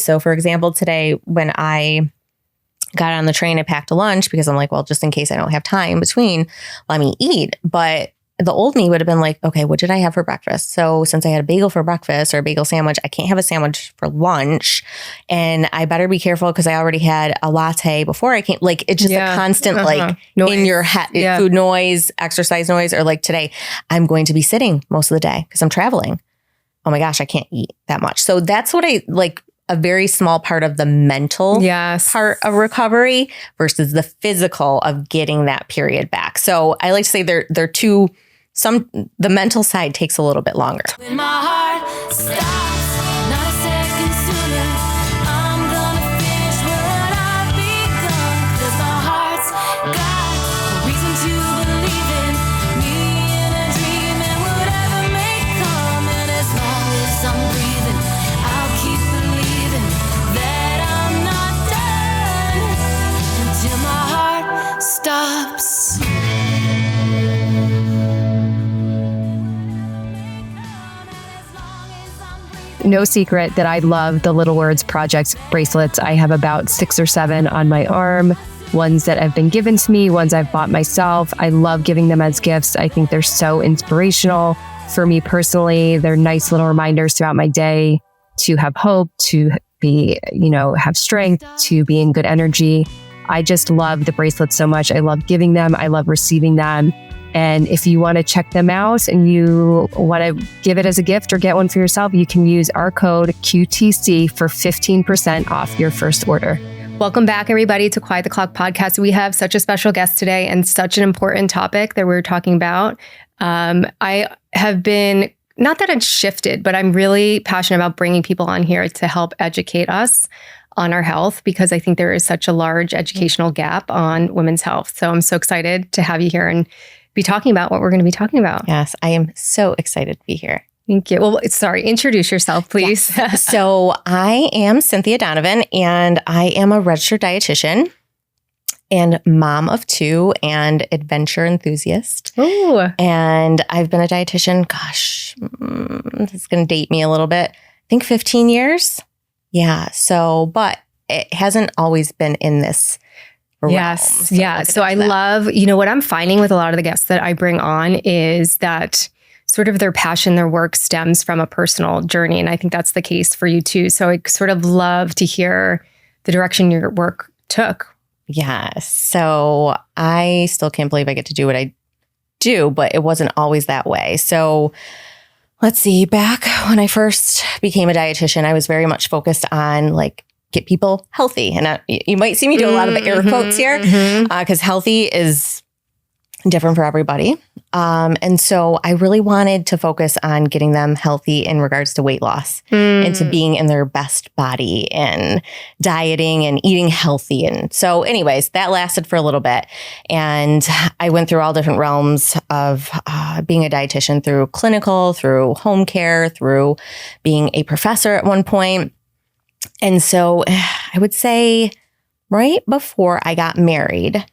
So for example, today when I got on the train, I packed a lunch because I'm like, well, just in case I don't have time between, let me eat. But the old me would have been like, okay, what did I have for breakfast? So since I had a bagel for breakfast or a bagel sandwich, I can't have a sandwich for lunch. And I better be careful because I already had a latte before I came. Like it's just a constant like noise. In your head, food noise, exercise noise, or like today, I'm going to be sitting most of the day because I'm traveling. Oh my gosh, I can't eat that much. So that's what I like. A very small part of the mental part of recovery versus the physical of getting that period back. So I like to say they're two. The mental side takes a little bit longer. When my heart stops, not a second sooner, I'm gonna finish what I've begun. 'Cause my heart's got a reason to believe in me in a dream and whatever may come. And as long as I'm breathing, I'll keep believing that I'm not done until my heart stops. No secret that I love the Little Words Project bracelets. I have about 6 or 7 on my arm, ones that have been given to me, ones I've bought myself. I love giving them as gifts. I think they're so inspirational for me personally. They're nice little reminders throughout my day to have hope, to be, have strength, to be in good energy. I just love the bracelets so much. I love giving them. I love receiving them. And if you want to check them out and you want to give it as a gift or get one for yourself, you can use our code QTC for 15% off your first order. Welcome back, everybody, to Quiet the Clock podcast. We have such a special guest today and such an important topic that we're talking about. I have been, not that it's shifted, but I'm really passionate about bringing people on here to help educate us on our health, because I think there is such a large educational gap on women's health. So I'm so excited to have you here and be talking about what we're going to be talking about. Yes, I am so excited to be here. Thank you. Well, introduce yourself, please. Yes. So I am Cynthia Donovan, and I am a registered dietitian and mom of 2 and adventure enthusiast. Ooh. And I've been a dietitian, this is going to date me a little bit. I think 15 years. Yeah. So, but it hasn't always been in this realm. Yes. Yeah. So I love, what I'm finding with a lot of the guests that I bring on is that sort of their passion, their work stems from a personal journey. And I think that's the case for you too. So I sort of love to hear the direction your work took. Yes. So I still can't believe I get to do what I do, but it wasn't always that way. So let's see, back when I first became a dietitian, I was very much focused on get people healthy. And you might see me do a lot of air quotes here because healthy is different for everybody. And so I really wanted to focus on getting them healthy in regards to weight loss and to being in their best body and dieting and eating healthy. And so anyways, that lasted for a little bit. And I went through all different realms of being a dietitian, through clinical, through home care, through being a professor at one point. And so I would say right before I got married,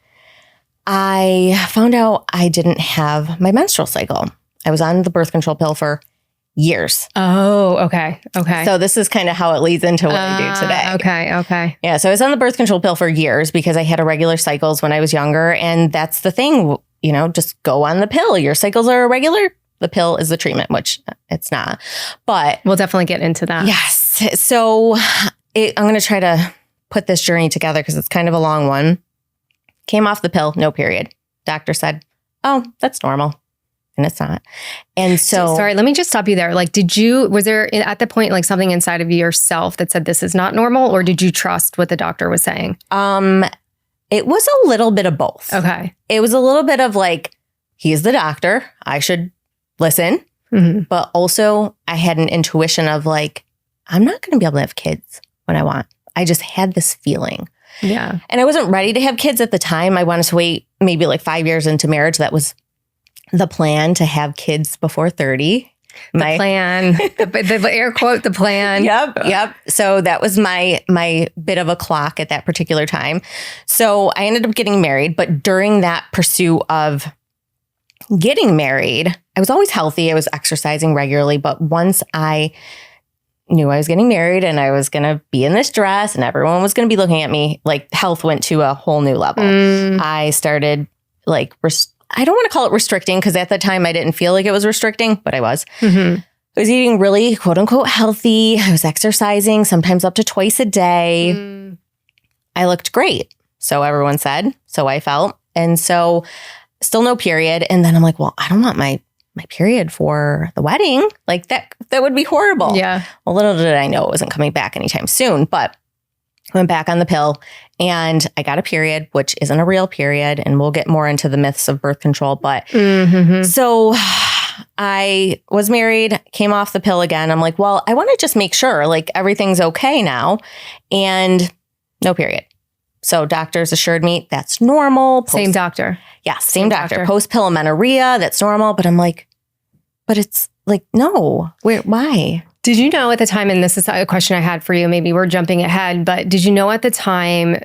I found out I didn't have my menstrual cycle. I was on the birth control pill for years. Oh, okay. Okay. So this is kind of how it leads into what I do today. Okay. Yeah. So I was on the birth control pill for years because I had irregular cycles when I was younger. And that's the thing, just go on the pill. Your cycles are irregular. The pill is the treatment, which it's not. But we'll definitely get into that. Yes. So I'm going to try to put this journey together because it's kind of a long one. Came off the pill, no period. Doctor said, oh, that's normal. And it's not. And so sorry, let me just stop you there. Was there at the point something inside of yourself that said this is not normal, or did you trust what the doctor was saying? It was a little bit of both. Okay. It was a little bit of he's the doctor, I should listen. Mm-hmm. But also I had an intuition of I'm not going to be able to have kids when I want. I just had this feeling. Yeah. And I wasn't ready to have kids at the time. I wanted to wait maybe 5 years into marriage. That was the plan, to have kids before 30. The plan, the air quote, the plan. Yep. So that was my bit of a clock at that particular time. So I ended up getting married. But during that pursuit of getting married, I was always healthy. I was exercising regularly. But once I knew I was getting married and I was going to be in this dress and everyone was going to be looking at me. Like health went to a whole new level. I started like, I don't want to call it restricting because at the time I didn't feel like it was restricting, but I was. I was eating really quote unquote healthy. I was exercising sometimes up to twice a day. I looked great. So everyone said, so I felt. And so still no period. And then I'm like, well, I don't want my period for the wedding. Like that would be horrible. Yeah. Well, little did I know it wasn't coming back anytime soon, but I went back on the pill and I got a period, which isn't a real period. And we'll get more into the myths of birth control. But so I was married, came off the pill again. I'm like, well, I want to just make sure like everything's okay now. And no period. So doctors assured me that's normal. Same doctor. Yeah, same doctor. Post-pill amenorrhea, that's normal. But I'm like, but it's like, no, why? Did you know at the time, and this is a question I had for you, maybe we're jumping ahead, but did you know at the time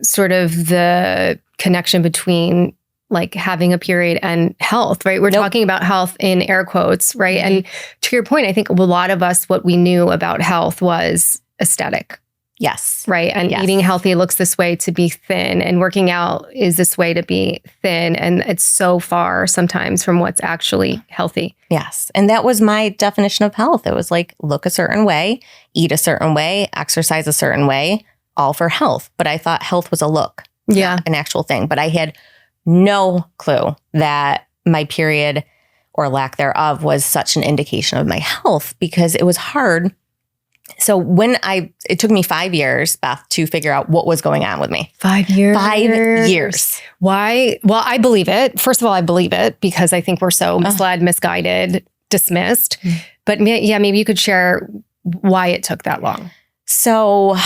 sort of the connection between like having a period and health, right? We're talking about health in air quotes, right? And to your point, I think a lot of us, what we knew about health was aesthetic. Yes. Right. And eating healthy looks this way to be thin, and working out is this way to be thin. And it's so far sometimes from what's actually healthy. Yes. And that was my definition of health. It was like, look a certain way, eat a certain way, exercise a certain way, all for health. But I thought health was a look, not an actual thing. But I had no clue that my period or lack thereof was such an indication of my health, because it was hard. So it took me 5 years, Beth, to figure out what was going on with me. 5 years? 5 years. Why? Well, I believe it. First of all, I believe it because I think we're so misled, misguided, dismissed. But yeah, maybe you could share why it took that long. So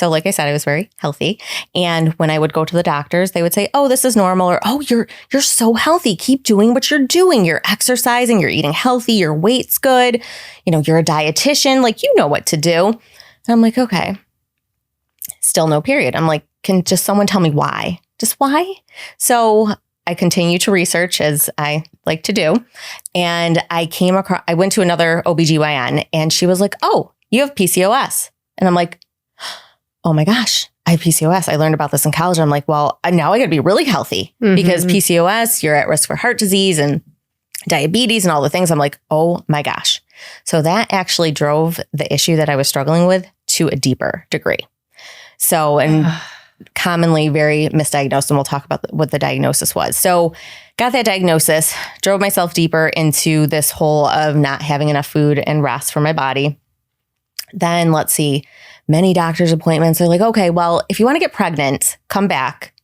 like I said, I was very healthy. And when I would go to the doctors, they would say, oh, this is normal. Or, oh, you're so healthy. Keep doing what you're doing. You're exercising, you're eating healthy, your weight's good. You know, you're a dietitian, like, you know what to do. And I'm like, okay, still no period. I'm like, can just someone tell me why? Just why? So I continue to research, as I like to do. And I went to another OBGYN and she was like, oh, you have PCOS. And I'm like, oh my gosh, I have PCOS. I learned about this in college. I'm like, well, now I got to be really healthy because PCOS, you're at risk for heart disease and diabetes and all the things. I'm like, oh my gosh. So that actually drove the issue that I was struggling with to a deeper degree. So, and commonly very misdiagnosed, and we'll talk about what the diagnosis was. So got that diagnosis, drove myself deeper into this hole of not having enough food and rest for my body. Then let's see, many doctor's appointments. They're like, okay, well, if you want to get pregnant, come back.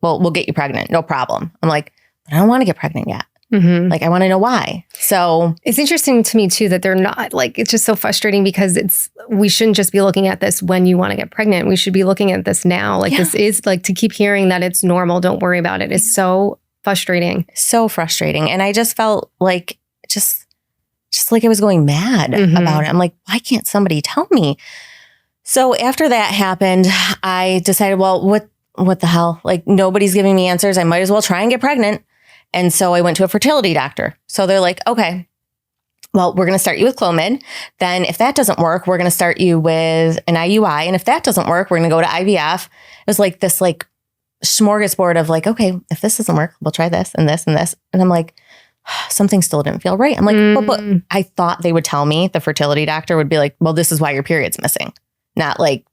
Well, we'll get you pregnant. No problem. I'm like, I don't want to get pregnant yet. Like, I want to know why. So it's interesting to me too, that they're not like, it's just so frustrating because we shouldn't just be looking at this when you want to get pregnant. We should be looking at this now. Like this is like, to keep hearing that it's normal, don't worry about it, is so frustrating. So frustrating. And I just felt like, just like I was going mad about it. I'm like, why can't somebody tell me? So after that happened, I decided, well, what the hell? Like, nobody's giving me answers. I might as well try and get pregnant. And so I went to a fertility doctor. So they're like, okay, well, we're going to start you with Clomid. Then if that doesn't work, we're going to start you with an IUI. And if that doesn't work, we're going to go to IVF. It was like this like smorgasbord of like, okay, if this doesn't work, we'll try this and this and this. And I'm like, something still didn't feel right. I'm like, but I thought they would tell me, the fertility doctor would be like, well, this is why your period's missing. Not like,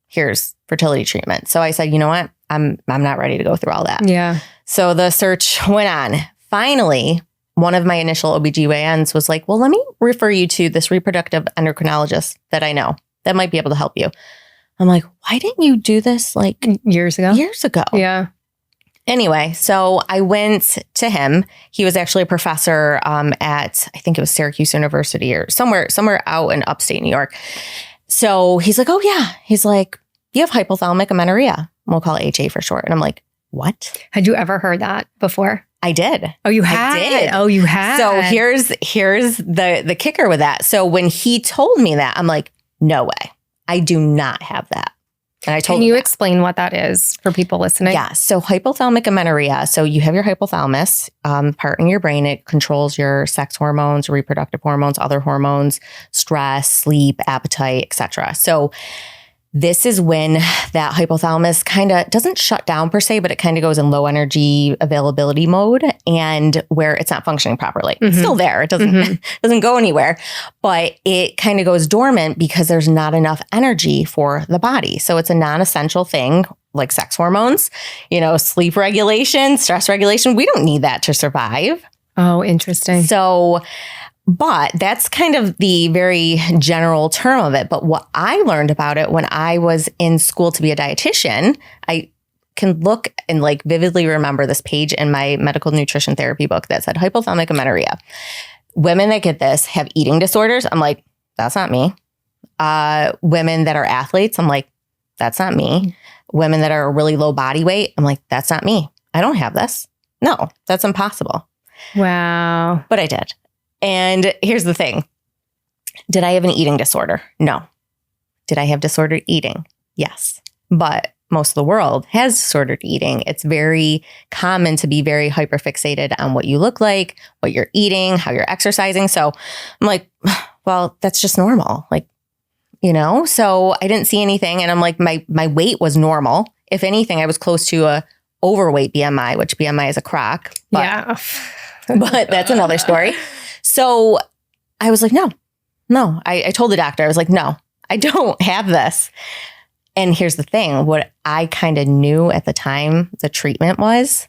here's fertility treatment. So I said, you know what? I'm not ready to go through all that. Yeah. So the search went on. Finally, one of my initial OBGYNs was like, well, let me refer you to this reproductive endocrinologist that I know that might be able to help you. I'm like, why didn't you do this like years ago? Yeah. Anyway, so I went to him. He was actually a professor at, I think it was Syracuse University or somewhere out in upstate New York. So he's like, oh yeah. He's like, you have hypothalamic amenorrhea. We'll call it HA for short. And I'm like, what? Had you ever heard that before? I did. Oh, you had? I did. Oh, you had. So here's the kicker with that. So when he told me that, I'm like, no way. I do not have that. And I told Can you explain what that is for people listening? Yeah. So hypothalamic amenorrhea. So you have your hypothalamus part in your brain. It controls your sex hormones, reproductive hormones, other hormones, stress, sleep, appetite, etc. So this is when that hypothalamus kind of doesn't shut down per se, but it kind of goes in low energy availability mode and where it's not functioning properly. It's still there. It doesn't go anywhere, but it kind of goes dormant because there's not enough energy for the body. So it's a non-essential thing like sex hormones, sleep regulation, stress regulation. We don't need that to survive. Oh, interesting. So but that's kind of the very general term of it. But what I learned about it when I was in school to be a dietitian, I can look and vividly remember this page in my medical nutrition therapy book that said hypothalamic amenorrhea. Women that get this have eating disorders. I'm like, that's not me. Women that are athletes, I'm like, that's not me. Women that are really low body weight, I'm like, that's not me. I don't have this. No, that's impossible. Wow. But I did. And here's the thing. Did I have an eating disorder? No. Did I have disordered eating? Yes. But most of the world has disordered eating. It's very common to be very hyperfixated on what you look like, what you're eating, how you're exercising. So I'm like, well, that's just normal. So I didn't see anything. And I'm like, my weight was normal. If anything, I was close to a overweight BMI, which BMI is a crock. But that's another story. So I was like, no. I told the doctor, I was like, no, I don't have this. And here's the thing. What I kind of knew at the time the treatment was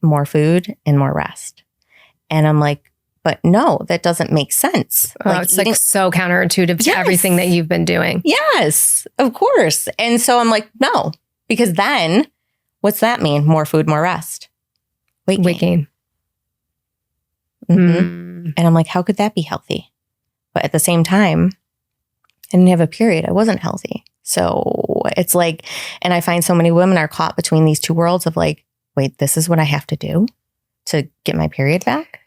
more food and more rest. And I'm like, but no, that doesn't make sense. It's so counterintuitive to everything that you've been doing. Yes, of course. And so I'm like, no, because then what's that mean? More food, more rest. Weight gain. And I'm like, how could that be healthy? But at the same time, I didn't have a period. I wasn't healthy. So it's and I find so many women are caught between these two worlds of wait, this is what I have to do to get my period back?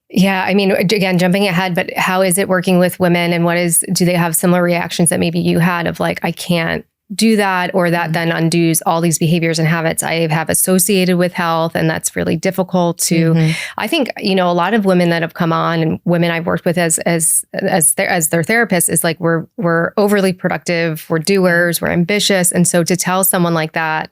Yeah. I mean, again, jumping ahead, but how is it working with women and do they have similar reactions that maybe you had of I can't do that, or that then undoes all these behaviors and habits I have associated with health. And that's really difficult to, I think, a lot of women that have come on and women I've worked with as their therapists is we're overly productive, we're doers, we're ambitious. And so to tell someone like that,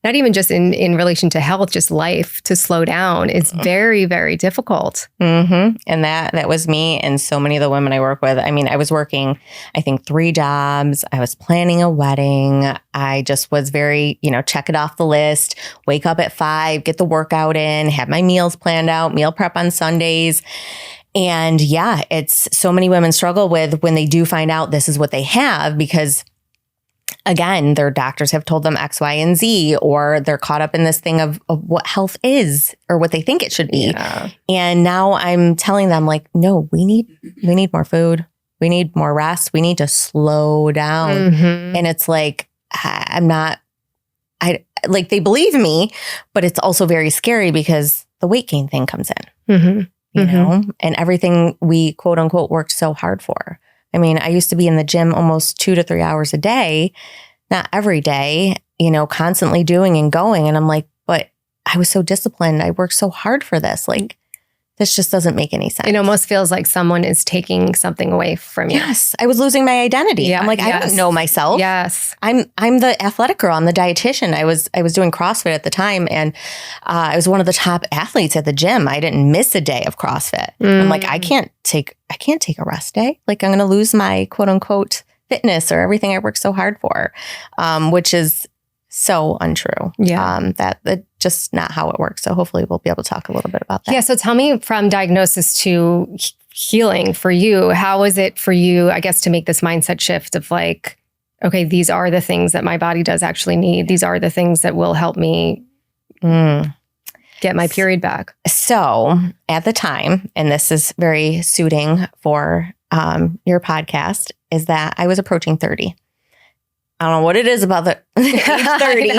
not even just in relation to health, just life, to slow down is very, very difficult. And that was me and so many of the women I work with. I mean, I was working, I think 3 jobs. I was planning a wedding. I just was very, check it off the list, wake up at 5, get the workout in, have my meals planned out, meal prep on Sundays. And yeah, it's so many women struggle with when they do find out this is what they have, because again, their doctors have told them X, Y, and Z, or they're caught up in this thing of what health is or what they think it should be. Yeah. And now I'm telling them no, we need more food. We need more rest. We need to slow down. And it's they believe me, but it's also very scary because the weight gain thing comes in, and everything we quote unquote worked so hard for. I mean, I used to be in the gym almost 2 to 3 hours a day, not every day, constantly doing and going. And I'm like, but I was so disciplined. I worked so hard for this. This just doesn't make any sense. It almost feels like someone is taking something away from you. Yes. I was losing my identity. Yeah, I'm I don't know myself. Yes. I'm the athletic girl. I'm the dietitian. I was doing CrossFit at the time, and I was one of the top athletes at the gym. I didn't miss a day of CrossFit. I'm I can't take a rest day. I'm going to lose my quote unquote fitness or everything I worked so hard for, which is so untrue. Yeah. That's just not how it works. So hopefully we'll be able to talk a little bit about that. Yeah. So tell me, from diagnosis to healing for you, how is it for you, I guess, to make this mindset shift of okay, these are the things that my body does actually need. These are the things that will help me get my period back. So at the time, and this is very suiting for your podcast, is that I was approaching 30. I don't know what it is about the age 30,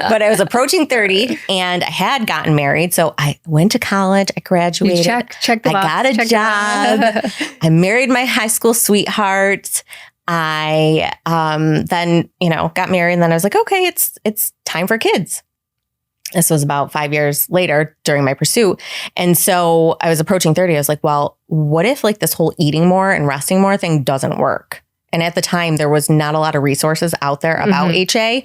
but I was approaching 30 and I had gotten married. So I went to college, I graduated, check the box. I got a job, I married my high school sweetheart. I then, got married, and then I was like, okay, it's time for kids. This was about 5 years later during my pursuit. And so I was approaching 30. I was like, well, what if like this whole eating more and resting more thing doesn't work? And at the time, there was not a lot of resources out there about HA.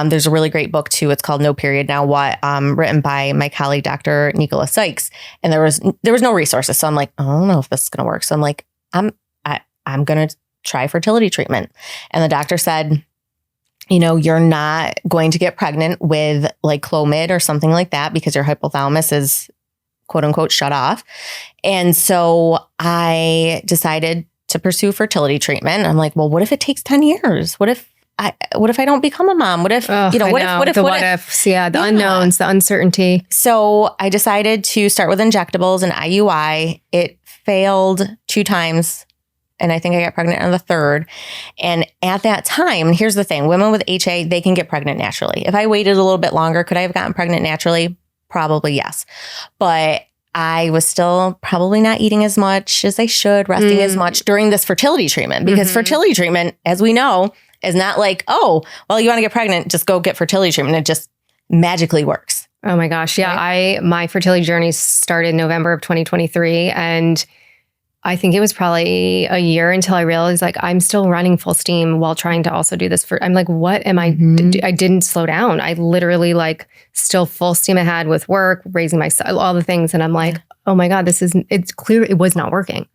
There's a really great book too. It's called No Period Now What, written by my colleague, Dr. Nicola Sykes. And there was no resources. So I'm like, I don't know if this is going to work. So I'm like, I'm going to try fertility treatment. And the doctor said, you're not going to get pregnant with like Clomid or something like that because your hypothalamus is quote unquote shut off. And so I decided to pursue fertility treatment. I'm like, well, what if it takes 10 years? What if I don't become a mom? What if, what if, the unknowns, the uncertainty. So I decided to start with injectables and IUI. It failed 2 times. And I think I got pregnant on the 3rd. And at that time, here's the thing, women with HA, they can get pregnant naturally. If I waited a little bit longer, could I have gotten pregnant naturally? Probably yes. But I was still probably not eating as much as I should, resting as much during this fertility treatment, because fertility treatment, as we know, is not like, oh, well, you want to get pregnant, just go get fertility treatment. It just magically works. Oh my gosh. Yeah. Right? My fertility journey started November of 2023. And I think it was probably a year until I realized like I'm still running full steam while trying to also do this I'm like, what am I? I didn't slow down. I literally like still full steam ahead with work, raising my son, all the things. And I'm like, oh my God, it's clear it was not working.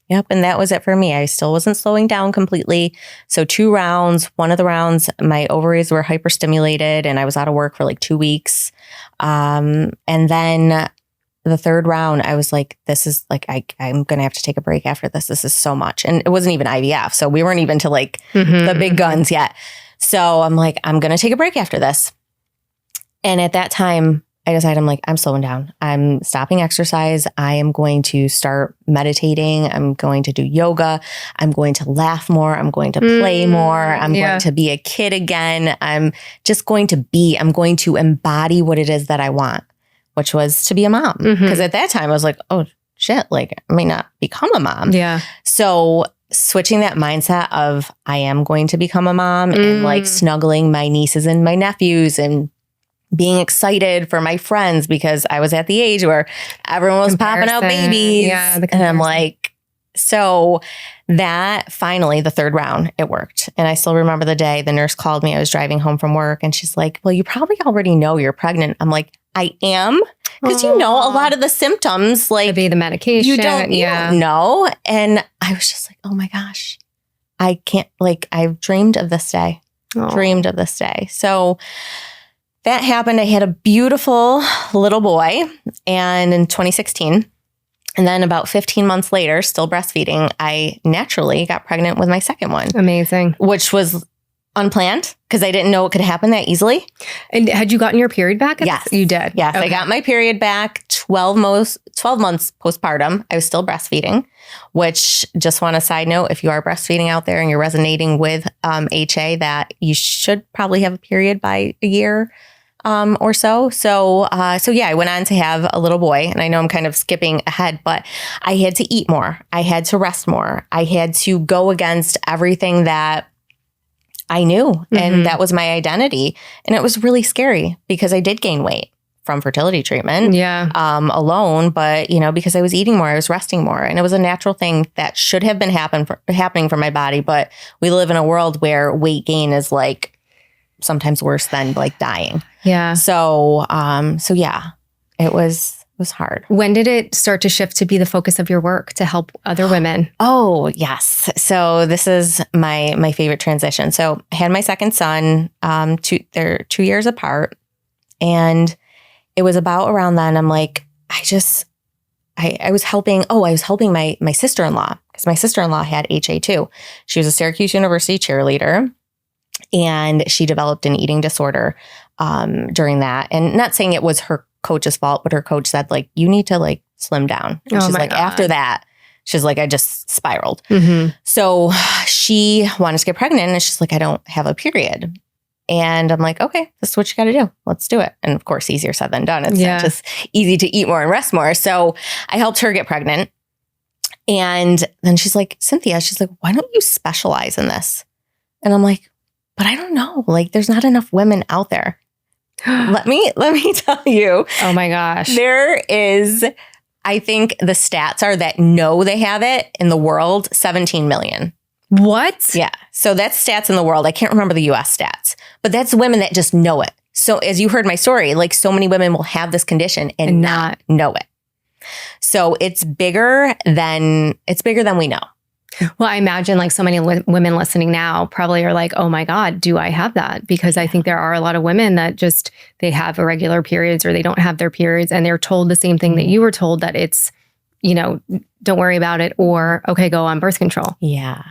Yep. And that was it for me. I still wasn't slowing down completely. So 2 rounds, one of the rounds, my ovaries were hyperstimulated and I was out of work for like 2 weeks. And then the 3rd round, I was like, this is like, I'm going to have to take a break after this. This is so much. And it wasn't even IVF. So we weren't even to like the big guns yet. So I'm like, I'm going to take a break after this. And at that time, I decided, I'm like, I'm slowing down. I'm stopping exercise. I am going to start meditating. I'm going to do yoga. I'm going to laugh more. I'm going to play more. I'm going to be a kid again. I'm just going to be, I'm going to embody what it is that I want, which was to be a mom. Because at that time I was like, oh shit, like I may not become a mom. Yeah. So switching that mindset of I am going to become a mom and like snuggling my nieces and my nephews and being excited for my friends because I was at the age where everyone was popping out babies. Yeah, and I'm like, so that finally, the 3rd round, it worked. And I still remember the day the nurse called me. I was driving home from work and she's like, well, you probably already know you're pregnant. I'm like, I am? Because a lot of the symptoms, like could be the medication. You don't know. And I was just like, oh my gosh, I can't, like, I've dreamed of this day. So that happened. I had a beautiful little boy, and in 2016, and then about 15 months later, still breastfeeding, I naturally got pregnant with my 2nd one. Amazing. Which was unplanned because I didn't know it could happen that easily. And had you gotten your period back? Yes. You did? Yes. Okay. I got my period back 12 months postpartum. I was still breastfeeding, which, just want a side note, if you are breastfeeding out there and you're resonating with HA, that you should probably have a period by a year or so. So yeah, I went on to have a little boy, and I know I'm kind of skipping ahead, but I had to eat more. I had to rest more. I had to go against everything that I knew. And that was my identity. And it was really scary because I did gain weight from fertility treatment alone. But, because I was eating more, I was resting more. And it was a natural thing that should have been happening for my body. But we live in a world where weight gain is like sometimes worse than like dying. Yeah. So yeah, it was hard. When did it start to shift to be the focus of your work to help other women? Oh, yes. So this is my favorite transition. So I had my 2nd son, they're 2 years apart. And it was about around then, I'm like, I was helping my sister-in-law, because my sister-in-law had HA too. She was a Syracuse University cheerleader, and she developed an eating disorder during that. And not saying it was her coach's fault, but her coach said, like, you need to like slim down. And she's like, God. After that, she's like, I just spiraled. So she wanted to get pregnant, and she's like, I don't have a period. And I'm like, okay, this is what you got to do. Let's do it. And of course, easier said than done. It's not just easy to eat more and rest more. So I helped her get pregnant. And then she's like, Cynthia, she's like, why don't you specialize in this? And I'm like, but I don't know. Like, there's not enough women out there. Let me tell you. Oh my gosh. There is, I think the stats are that know they have it in the world, 17 million. What? Yeah. So that's stats in the world. I can't remember the US stats, but that's women that just know it. So as you heard my story, like so many women will have this condition and not know it. So it's bigger than we know. Well, I imagine like so many women listening now probably are like, oh my God, do I have that? Because I think there are a lot of women that just, they have irregular periods or they don't have their periods and they're told the same thing that you were told, that it's, you know, don't worry about it, or okay, go on birth control. Yeah.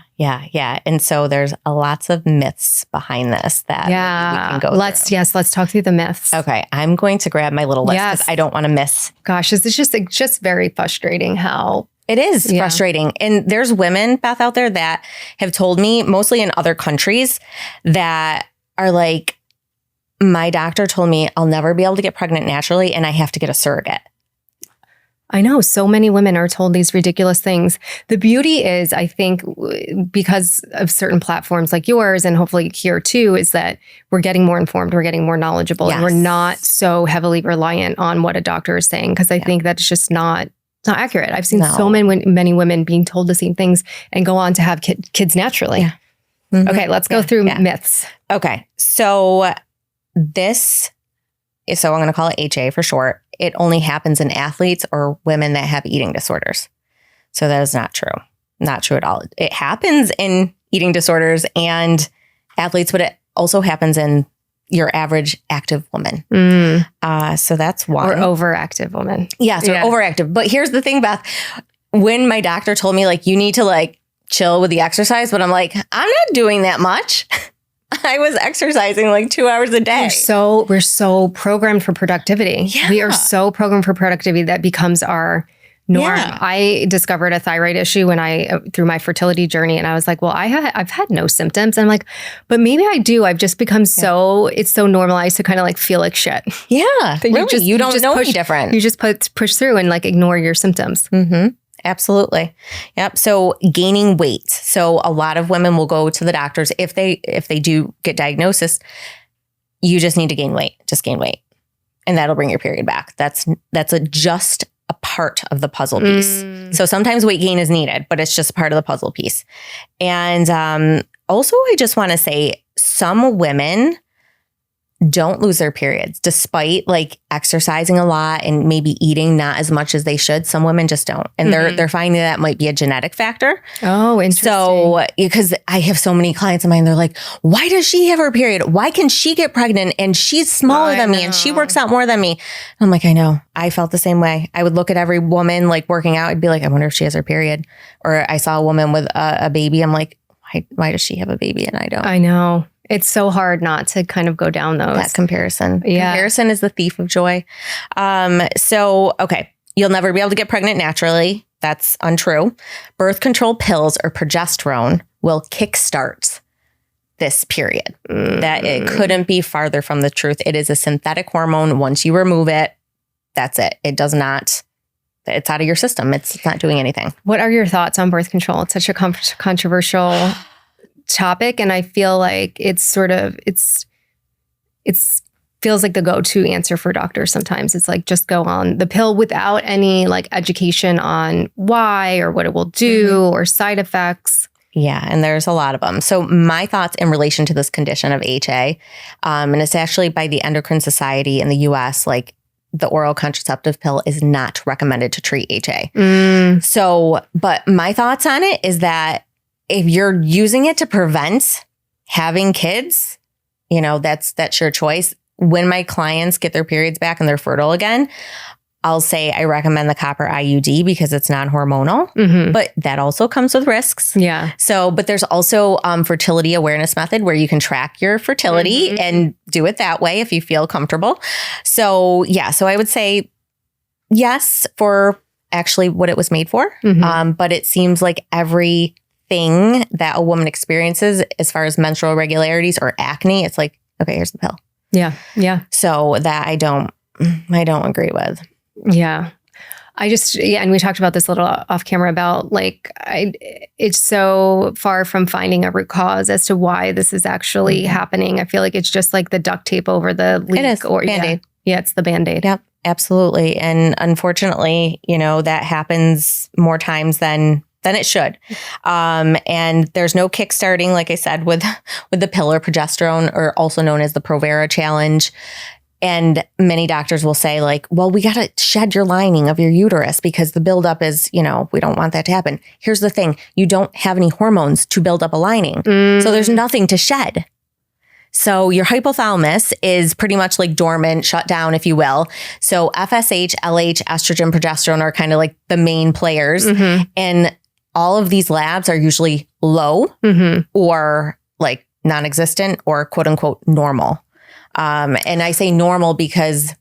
And so there's lots of myths behind this that we can go through. Let's talk through the myths. Okay. I'm going to grab my little list because I don't want to miss. Gosh, it's just very frustrating how it is frustrating. And there's women, Beth, out there that have told me, mostly in other countries, that are like, my doctor told me I'll never be able to get pregnant naturally and I have to get a surrogate. I know so many women are told these ridiculous things. The beauty is, I think, because of certain platforms like yours and hopefully here too, is that we're getting more informed, we're getting more knowledgeable, and we're not so heavily reliant on what a doctor is saying. Because I think that's just not accurate. I've seen so many women being told the same things and go on to have kids naturally. Yeah. Mm-hmm. Okay, let's go through myths. Okay, so I'm going to call it HA for short. It only happens in athletes or women that have eating disorders. So that is not true. Not true at all. It happens in eating disorders and athletes, but it also happens in your average active woman. So that's one. Or overactive woman. Yes, or overactive. But here's the thing, Beth. When my doctor told me, like, you need to like chill with the exercise, but I'm like, I'm not doing that much. I was exercising like 2 hours a day. We're so programmed for productivity. Yeah. We are so programmed for productivity that becomes our norm. Yeah. I discovered a thyroid issue through my fertility journey, and I was like, well, I've had no symptoms. And I'm like, but maybe I do. I've just become it's so normalized to kind of like feel like shit. Yeah, really, you don't know any different. You just push through and like ignore your symptoms. Mm-hmm. Absolutely. Yep. So gaining weight. So a lot of women will go to the doctors if they do get diagnosis. You just need to gain weight. Just gain weight, and that'll bring your period back. That's just a part of the puzzle piece. So sometimes weight gain is needed, but it's just part of the puzzle piece. And also, I just want to say some women don't lose their periods despite like exercising a lot and maybe eating not as much as they should. Some women just don't. And they're finding that might be a genetic factor. Oh, interesting. So, because I have so many clients of mine, they're like, why does she have her period? Why can she get pregnant? And she's smaller than me and she works out more than me. I'm like, I know. I felt the same way. I would look at every woman like working out. I'd be like, I wonder if she has her period. Or I saw a woman with a baby. I'm like, why does she have a baby and I don't? I know. It's so hard not to kind of go down those. That comparison. Yeah. Comparison is the thief of joy. Okay. You'll never be able to get pregnant naturally. That's untrue. Birth control pills or progesterone will kickstart this period. That it couldn't be farther from the truth. It is a synthetic hormone. Once you remove it, that's it. It does not, it's out of your system. It's not doing anything. What are your thoughts on birth control? It's such a controversial topic, and I feel like it feels like the go-to answer for doctors sometimes. It's like, just go on the pill without any like education on why or what it will do or side effects. Yeah, and there's a lot of them. So my thoughts in relation to this condition of HA, and it's actually by the Endocrine Society in the US, like the oral contraceptive pill is not recommended to treat HA. So, but my thoughts on it is that if you're using it to prevent having kids, you know, that's your choice. When my clients get their periods back and they're fertile again, I'll say I recommend the copper IUD because it's non-hormonal, but that also comes with risks. Yeah. So, but there's also fertility awareness method where you can track your fertility and do it that way if you feel comfortable. So yeah, so I would say yes for actually what it was made for. But it seems like everything that a woman experiences as far as menstrual irregularities or acne, it's like, okay, here's the pill. Yeah. Yeah. So that I don't agree with. Yeah. And we talked about this a little off camera about like, it's so far from finding a root cause as to why this is actually happening. I feel like it's just like the duct tape over the leak. It is. Or Band-Aid. Yeah, it's the Band-Aid. Yep, absolutely. And unfortunately, that happens more times than it should. And there's no kickstarting, like I said, with the pill or progesterone, or also known as the Provera challenge. And many doctors will say like, well, we got to shed your lining of your uterus because the buildup is, we don't want that to happen. Here's the thing. You don't have any hormones to build up a lining. So there's nothing to shed. So your hypothalamus is pretty much like dormant, shut down, if you will. So FSH, LH, estrogen, progesterone are kind of like the main players. And all of these labs are usually low or like non-existent or quote unquote normal. And I say normal because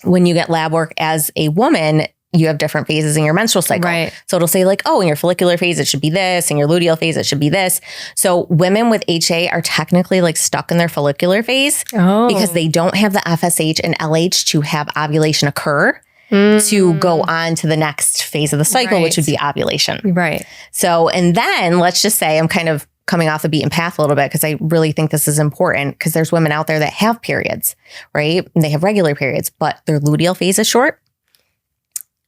when you get lab work as a woman, you have different phases in your menstrual cycle. Right. So it'll say like, oh, in your follicular phase, it should be this. In your luteal phase, it should be this. So women with HA are technically like stuck in their follicular phase because they don't have the FSH and LH to have ovulation occur to go on to the next phase of the cycle, which would be ovulation. Right. So, and then let's just say I'm kind of coming off the beaten path a little bit because I really think this is important because there's women out there that have periods, right? And they have regular periods, but their luteal phase is short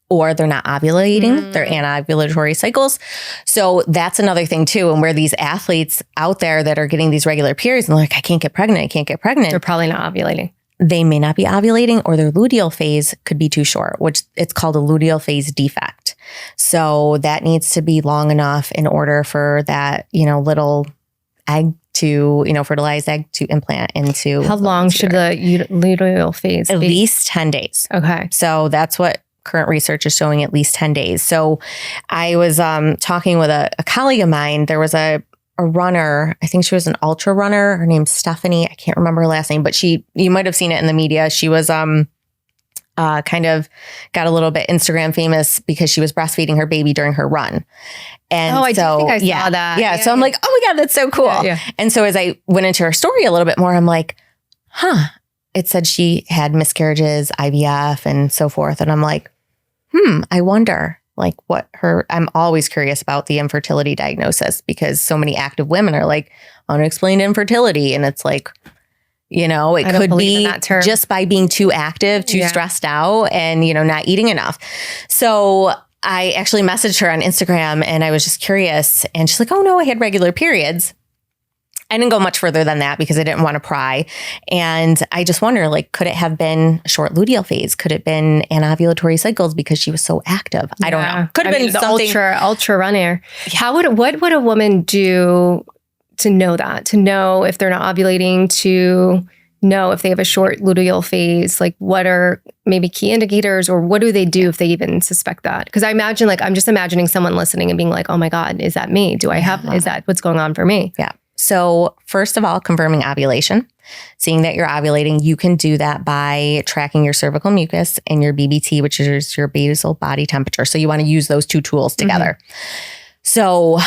or they're not ovulating, they're anovulatory cycles. So that's another thing too. And where these athletes out there that are getting these regular periods and they're like, I can't get pregnant. They're probably not ovulating. They may not be ovulating or their luteal phase could be too short, which it's called a luteal phase defect. So that needs to be long enough in order for that, little egg to, fertilized egg to implant into. How long should the luteal phase be? At least 10 days. Okay. So that's what current research is showing, at least 10 days. So I was talking with a colleague of mine. There was a runner. I think she was an ultra runner. Her name's Stephanie. I can't remember her last name, but you might have seen it in the media. She was kind of got a little bit Instagram famous because she was breastfeeding her baby during her run. And I think I saw that. Yeah. So I'm like, oh my God, that's so cool. Yeah. And so as I went into her story a little bit more, I'm like, it said she had miscarriages, IVF and so forth. And I'm like, I wonder like I'm always curious about the infertility diagnosis because so many active women are like unexplained infertility. And it's like, it could be just by being too active, too stressed out and, not eating enough. So I actually messaged her on Instagram and I was just curious and she's like, oh no, I had regular periods. I didn't go much further than that because I didn't want to pry. And I just wonder, like, could it have been a short luteal phase? Could it have been anovulatory cycles because she was so active? I don't know. Could have been something. The ultra runner. What would a woman do to know that? To know if they're not ovulating, to know if they have a short luteal phase? Like, what are maybe key indicators or what do they do if they even suspect that? Because I imagine, like, I'm just imagining someone listening and being like, oh my God, is that me? Is that what's going on for me? Yeah. So first of all, confirming ovulation, seeing that you're ovulating, you can do that by tracking your cervical mucus and your BBT, which is your basal body temperature. So you want to use those two tools together. So,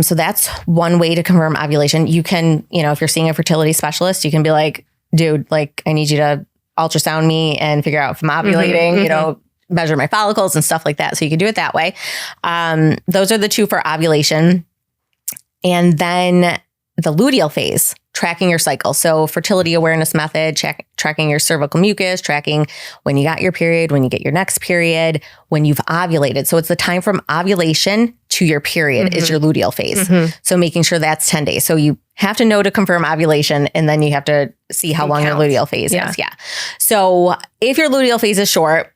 so that's one way to confirm ovulation. You can, if you're seeing a fertility specialist, you can be like, dude, like I need you to ultrasound me and figure out if I'm ovulating, measure my follicles and stuff like that. So you can do it that way. Those are the two for ovulation. And then the luteal phase, tracking your cycle. So fertility awareness method, tracking your cervical mucus, tracking when you got your period, when you get your next period, when you've ovulated. So it's the time from ovulation to your period is your luteal phase. So making sure that's 10 days. So you have to know to confirm ovulation and then you have to see how long your luteal phase is. Yeah. So if your luteal phase is short,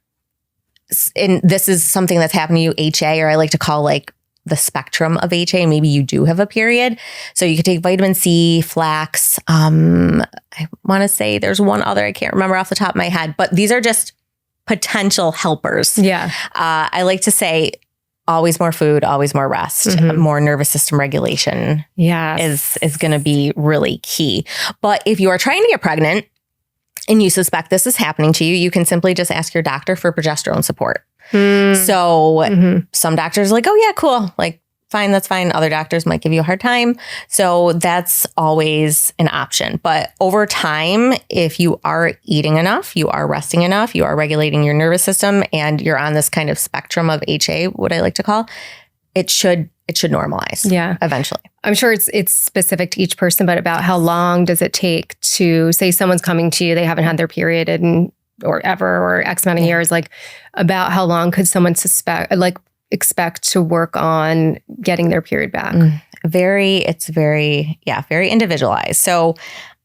and this is something that's happening to you, HA, or I like to call like the spectrum of HA, maybe you do have a period. So you could take vitamin C, flax. I want to say there's one other, I can't remember off the top of my head, but these are just potential helpers. Yeah. I like to say always more food, always more rest, more nervous system regulation is going to be really key. But if you are trying to get pregnant and you suspect this is happening to you, you can simply just ask your doctor for progesterone support. So some doctors are like, oh yeah, cool. Like fine, that's fine. Other doctors might give you a hard time. So that's always an option. But over time, if you are eating enough, you are resting enough, you are regulating your nervous system, and you're on this kind of spectrum of HA, what I like to call, it should normalize. Yeah. Eventually. I'm sure it's specific to each person, but about how long does it take to say someone's coming to you, they haven't had their period or ever, or X amount of years, like about how long could someone expect to work on getting their period back? It's very individualized. So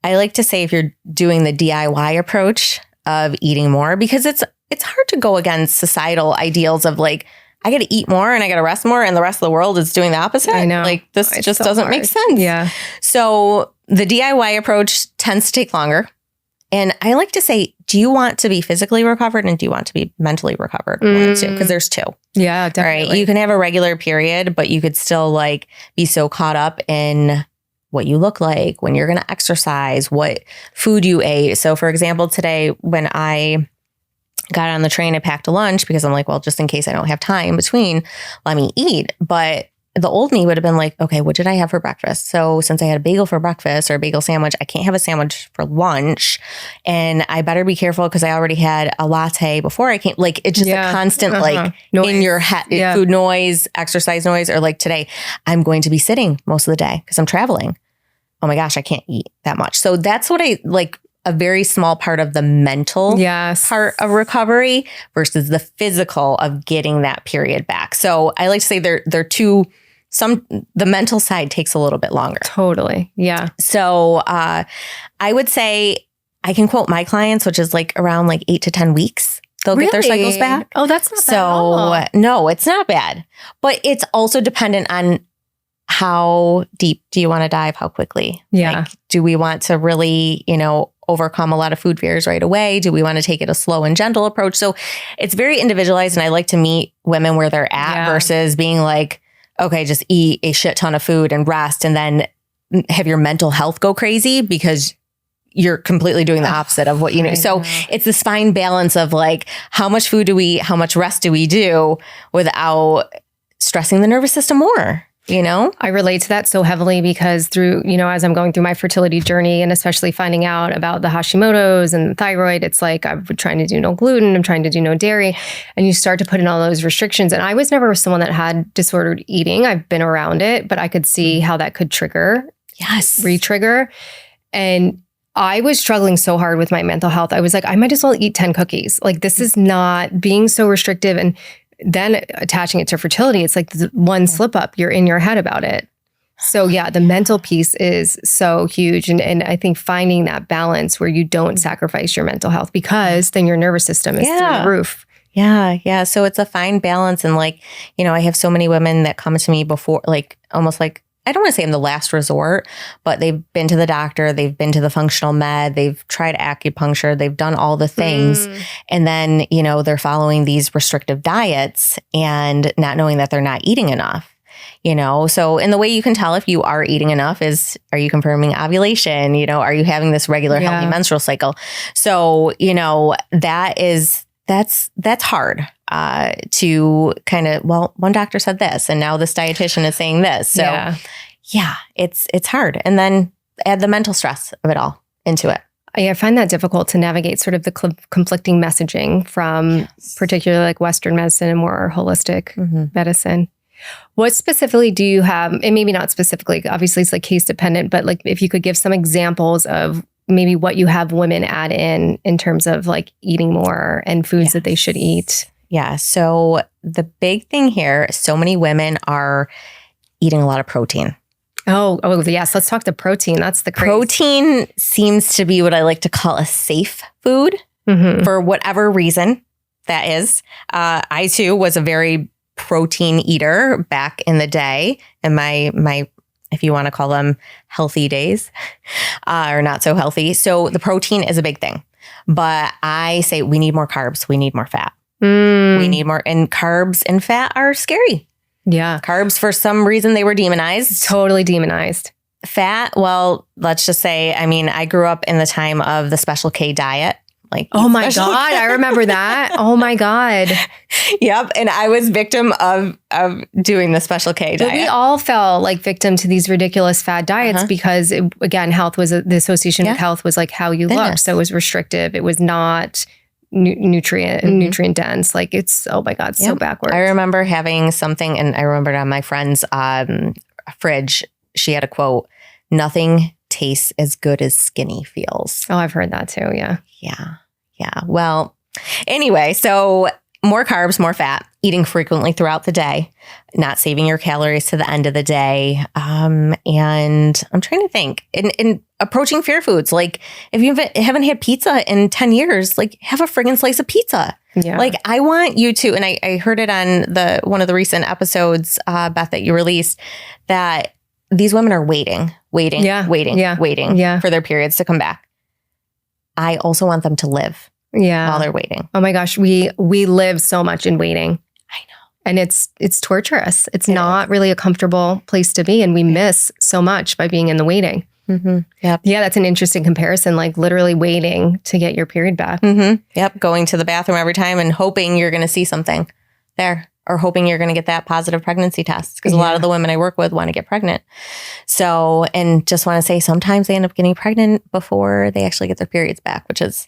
I like to say if you're doing the DIY approach of eating more, because it's hard to go against societal ideals of like, I got to eat more and I got to rest more, and the rest of the world is doing the opposite. I know. Like this just so doesn't hard. make sense. Yeah. So the DIY approach tends to take longer. And I like to say, do you want to be physically recovered and do you want to be mentally recovered? Because there's two. Yeah, definitely. Right. You can have a regular period, but you could still like be so caught up in what you look like, when you're going to exercise, what food you ate. So for example, today when I got on the train, I packed a lunch because I'm like, well, just in case I don't have time between, let me eat. But the old me would have been like, okay, what did I have for breakfast? So since I had a bagel for breakfast or a bagel sandwich, I can't have a sandwich for lunch. And I better be careful because I already had a latte before I came. Like it's just a constant like noise. In your head, food noise, exercise noise, or like today, I'm going to be sitting most of the day because I'm traveling. Oh my gosh, I can't eat that much. So that's what I like, a very small part of the mental part of recovery versus the physical of getting that period back. So I like to say they're two. The mental side takes a little bit longer. Totally. Yeah. So I would say I can quote my clients, which is like around like 8 to 10 weeks. They'll get their cycles back. Oh, that's not bad at all. No, it's not bad. But it's also dependent on how deep do you want to dive? How quickly? Yeah. Like, do we want to really, overcome a lot of food fears right away? Do we want to take it a slow and gentle approach? So it's very individualized. And I like to meet women where they're at versus being like, okay, just eat a shit ton of food and rest and then have your mental health go crazy because you're completely doing the opposite of what you know. So it's this fine balance of like, how much food do we, how much rest do we do without stressing the nervous system more? I relate to that so heavily because through, as I'm going through my fertility journey and especially finding out about the Hashimoto's and the thyroid, it's like I'm trying to do no gluten, I'm trying to do no dairy, and you start to put in all those restrictions. And I was never someone that had disordered eating. I've been around it, but I could see how that could re-trigger. And I was struggling so hard with my mental health. I was like, I might as well eat 10 cookies. Like this is not being so restrictive. And then attaching it to fertility, it's like one slip up, you're in your head about it. So yeah, the mental piece is so huge. And I think finding that balance where you don't sacrifice your mental health because then your nervous system is through the roof. Yeah. So it's a fine balance. And like, I have so many women that come to me before, like almost like, I don't want to say I'm the last resort, but they've been to the doctor, they've been to the functional med, they've tried acupuncture, they've done all the things. And then, they're following these restrictive diets and not knowing that they're not eating enough, So in the way you can tell if you are eating enough is, are you confirming ovulation? Are you having this regular healthy menstrual cycle? So, that's hard to kind of, well, one doctor said this and now this dietitian is saying this. So it's hard. And then add the mental stress of it all into it. I find that difficult to navigate sort of the conflicting messaging from particularly like Western medicine and more holistic medicine. What specifically do you have, and maybe not specifically, obviously it's like case dependent, but like if you could give some examples of maybe what you have women add in terms of like eating more and foods that they should eat. Yeah. So the big thing here, so many women are eating a lot of protein. Oh, yes. Let's talk to protein. That's the craze. Protein seems to be what I like to call a safe food for whatever reason that is. I too was a very protein eater back in the day in my if you want to call them healthy days or not so healthy. So the protein is a big thing. But I say we need more carbs. We need more fat. We need more. And carbs and fat are scary. Yeah. Carbs, for some reason, they were demonized. Totally demonized. Fat, well, let's just say, I grew up in the time of the Special K diet, Like, oh my God, I remember that. Oh my God. Yep. And I was victim of doing the Special K diet. But we all fell like victim to these ridiculous fad diets because again, health was the association with health was like how you looked. So it was restrictive. It was not nutrient dense. Like it's, oh my God, so backwards. I remember having something, and I remembered on my friend's fridge, she had a quote, "Nothing tastes as good as skinny feels." Oh, I've heard that too. Yeah. Yeah. Well, anyway, so more carbs, more fat, eating frequently throughout the day, not saving your calories to the end of the day. And I'm trying to think in approaching fear foods. Like if you haven't had pizza in 10 years, like have a friggin' slice of pizza. Yeah. Like I want you to, and I heard it on one of the recent episodes, Beth, that you released, that these women are waiting for their periods to come back. I also want them to live while they're waiting. Oh my gosh. We live so much in waiting. I know. And it's torturous. It's not really a comfortable place to be. And we miss so much by being in the waiting. Mm-hmm. Yep. Yeah, that's an interesting comparison, like literally waiting to get your period back. Mm-hmm. Yep. Going to the bathroom every time and hoping you're going to see something there, or hoping you're going to get that positive pregnancy test. Because a lot of the women I work with want to get pregnant. So, and just want to say sometimes they end up getting pregnant before they actually get their periods back, which is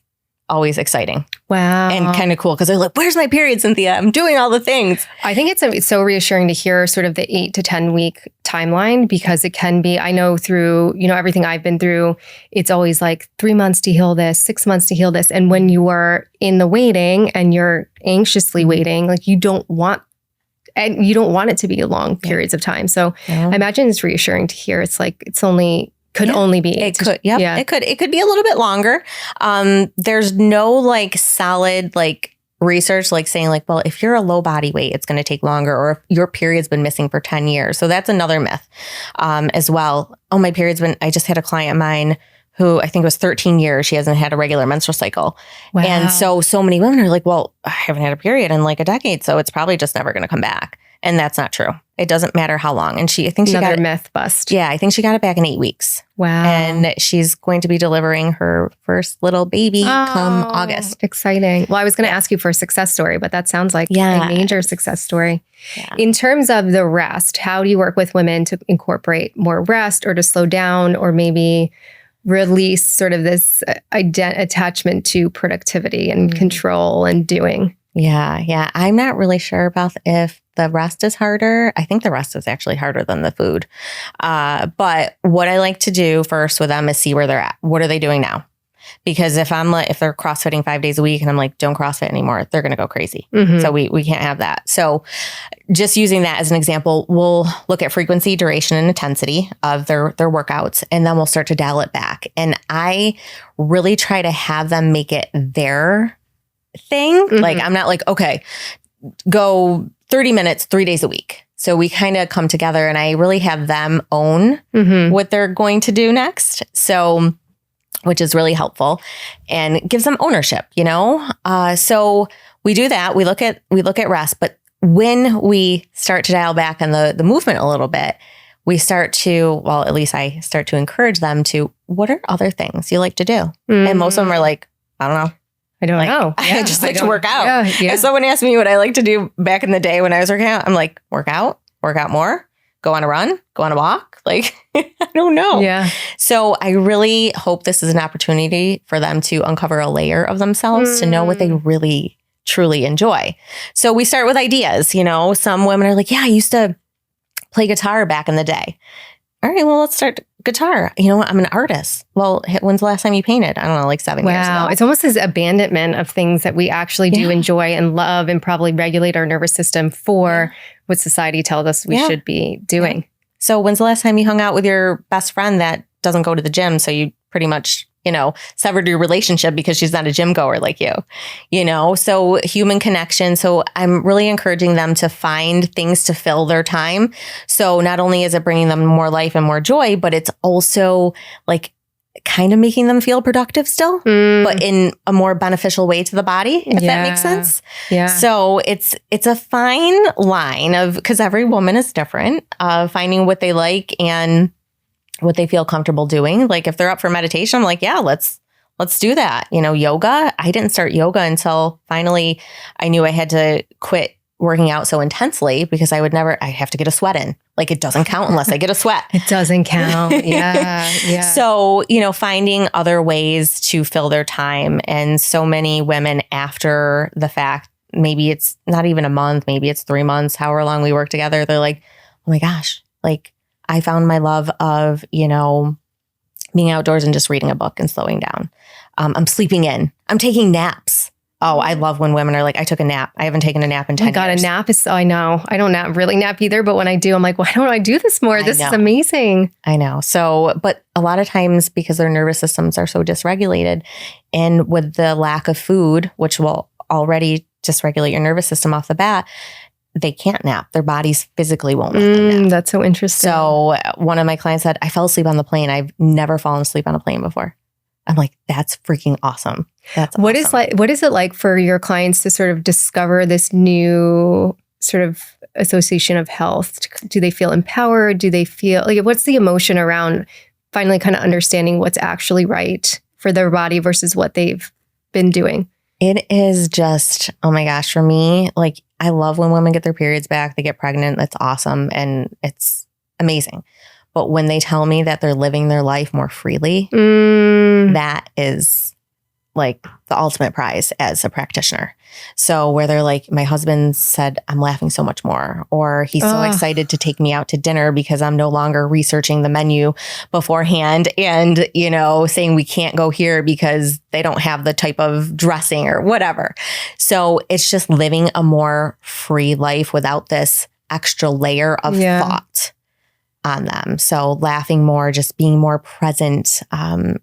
always exciting. Wow. And kind of cool because they're like, "Where's my period, Cynthia? I'm doing all the things." I think it's so reassuring to hear sort of the 8 to 10 week timeline, because it can be, I know through, everything I've been through, it's always like 3 months to heal this, 6 months to heal this. And when you are in the waiting and you're anxiously waiting, like you don't want it to be long periods of time. So I imagine it's reassuring to hear. It's like, could only be. It could. Yep. Yeah. It could be a little bit longer. There's no like solid like research like saying like, well, if you're a low body weight, it's going to take longer, or if your period's been missing for 10 years. So that's another myth as well. Oh, my period's been, I just had a client of mine who I think it was 13 years. She hasn't had a regular menstrual cycle. Wow. And so many women are like, well, I haven't had a period in like a decade, so it's probably just never going to come back. And that's not true. It doesn't matter how long. And I think she got myth bust. Yeah, I think she got it back in 8 weeks. Wow. And she's going to be delivering her first little baby come August. Exciting. Well, I was going to ask you for a success story, but that sounds like a major success story. Yeah. In terms of the rest, how do you work with women to incorporate more rest, or to slow down, or maybe release sort of this attachment to productivity and control and doing? Yeah. I'm not really sure about if the rest is harder. I think the rest is actually harder than the food. But what I like to do first with them is see where they're at. What are they doing now? Because if they're CrossFitting 5 days a week and I'm like, don't CrossFit anymore, they're going to go crazy. Mm-hmm. So we can't have that. So just using that as an example, we'll look at frequency, duration, and intensity of their workouts, and then we'll start to dial it back. And I really try to have them make it their thing. Mm-hmm. Like I'm not like, okay, go 30 minutes, 3 days a week. So we kind of come together and I really have them own what they're going to do next. So, which is really helpful and gives them ownership, So we do that. We look at rest, but when we start to dial back on the movement a little bit, we start to, well, at least I start to encourage them to, what are other things you like to do? Mm-hmm. And most of them are like, I don't know. I don't know. I just like to work out. Yeah. If someone asked me what I like to do back in the day when I was working out, I'm like, work out more, go on a run, go on a walk. Like, I don't know. Yeah. So I really hope this is an opportunity for them to uncover a layer of themselves to know what they really, truly enjoy. So we start with ideas. Some women are like, yeah, I used to play guitar back in the day. All right, well, let's start guitar. I'm an artist. Well, when's the last time you painted? I don't know, like 7 years ago. Wow. It's almost this abandonment of things that we actually do enjoy and love, and probably regulate our nervous system for what society tells us we should be doing. Yeah. So when's the last time you hung out with your best friend that doesn't go to the gym? So you pretty much, severed your relationship because she's not a gym goer like you, so human connection. So I'm really encouraging them to find things to fill their time. So not only is it bringing them more life and more joy, but it's also like kind of making them feel productive still, but in a more beneficial way to the body, if that makes sense. Yeah. So it's a fine line because every woman is different, finding what they like and what they feel comfortable doing. Like if they're up for meditation, I'm like, yeah, let's let's do that. Yoga. I didn't start yoga until finally I knew I had to quit working out so intensely because I have to get a sweat in. Like it doesn't count unless I get a sweat. It doesn't count. Yeah. Yeah. So, finding other ways to fill their time. And so many women after the fact, maybe it's not even a month, maybe it's 3 months, however long we work together. They're like, oh my gosh, like I found my love of, being outdoors and just reading a book and slowing down. I'm sleeping in. I'm taking naps. Oh, I love when women are like, I took a nap. I haven't taken a nap in 10 years. A nap is, I know. I don't really nap either, but when I do, I'm like, why don't I do this more? This is amazing. I know. So, but a lot of times because their nervous systems are so dysregulated and with the lack of food, which will already dysregulate your nervous system off the bat, they can't nap. Their bodies physically won't let them nap. That's so interesting. So one of my clients said, I fell asleep on the plane. I've never fallen asleep on a plane before. I'm like, that's freaking awesome. What is it like for your clients to sort of discover this new sort of association of health? Do they feel empowered? Do they feel like, what's the emotion around finally kind of understanding what's actually right for their body versus what they've been doing? It is just, oh my gosh, for me, like I love when women get their periods back, they get pregnant. That's awesome. And it's amazing. But when they tell me that they're living their life more freely, that is like the ultimate prize as a practitioner. So where they're like, my husband said, I'm laughing so much more, or he's so excited to take me out to dinner because I'm no longer researching the menu beforehand and, saying we can't go here because they don't have the type of dressing or whatever. So it's just living a more free life without this extra layer of thought on them. So laughing more, just being more present,